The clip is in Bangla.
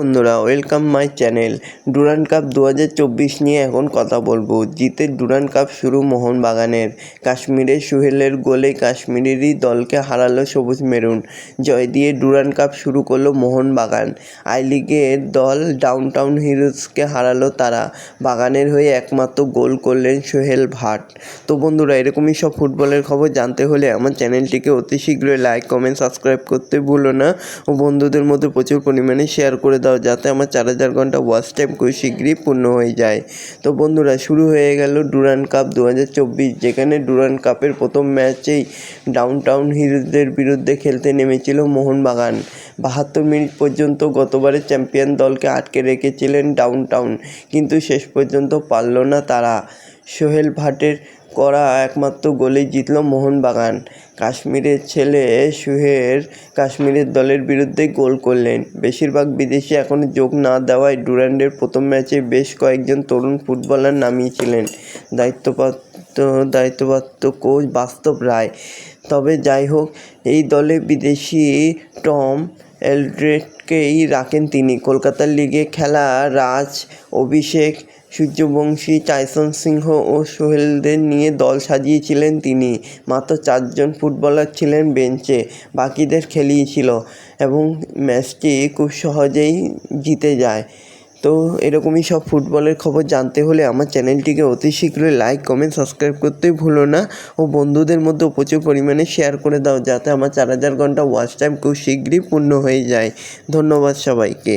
বন্ধুরা, welcome my channel. Durand cup 2024 নিয়ে এখন কথা বলবো। জিতের ডুরান্ড কাপ শুরু মোহনবাগানের। কাশ্মীরের সোহেলের গোলে কাশ্মীরেরই দলকে হারালো সবুজ মেরুন। জয় দিয়ে ডুরান্ড কাপ শুরু করলো মোহনবাগান। আই লিগের দল ডাউনটাউন হিরোজকে হারালো তারা। বাগানের হয়ে একমাত্র গোল করলেন সোহেল ভাট। তো বন্ধুরা, এরকমই সব ফুটবলের খবর জানতে হলে আমার চ্যানেলটিকে অতি শীঘ্রই লাইক, কমেন্ট, সাবস্ক্রাইব করতে ভুলো না ও বন্ধুদের মধ্যে প্রচুর পরিমাণে শেয়ার করে দাও, যাতে আমার 4000 ঘন্টা ওয়াচ টাইম খুব শীঘ্রই পূর্ণ হয়ে যায়। তো বন্ধুরা, শুরু হয়ে গেল ডুরান্ড কাপ 2024, যেখানে ডুরান্ড কাপের প্রথম ম্যাচেই ডাউনটাউন হিরোজদের বিরুদ্ধে খেলতে নেমেছিল মোহনবাগান। 72 মিনিট পর্যন্ত গতবারের চ্যাম্পিয়ন দলকে আটকে রেখেছিলেন ডাউনটাউন, কিন্তু শেষ পর্যন্ত পারল না তারা। সোহেল ভাটের করা একমাত্র গোলেই জিতল মোহনবাগান। কাশ্মীরের ছেলে সোহেল কাশ্মীরের দলের বিরুদ্ধে গোল করলেন। বেশিরভাগ বিদেশি এখনও যোগ না দেওয়ায় ডুরান্ডের প্রথম ম্যাচে বেশ কয়েকজন তরুণ ফুটবলার নামিয়েছিলেন দায়িত্বপ্রাপ্ত কোচ বাস্তব রায়। তবে যাই হোক, এই দলে বিদেশি টম এলড্রেডকেই রাখেন তিনি। কলকাতার লিগে খেলা রাজ, অভিষেক, সূর্যবংশী, টাইসন সিংহ ও সোহেলদের নিয়ে দল সাজিয়েছিলেন তিনি। মাত্র 4 জন ফুটবলার ছিলেন বেঞ্চে, বাকিদের খেলিয়েছিল এবং ম্যাচটি খুব সহজেই জিতে যায়। তো এরকমই সব ফুটবলের খবর জানতে হলে আমার চ্যানেলটিকে অতি শীঘ্রই লাইক, কমেন্ট, সাবস্ক্রাইব করতে ভুলো না ও বন্ধুদের মধ্যে প্রচুর পরিমাণে শেয়ার করে দাও, যাতে আমার 4000 ঘন্টা ওয়াচ টাইম খুব শীঘ্রই পূর্ণ হয়ে যায়। ধন্যবাদ সবাইকে।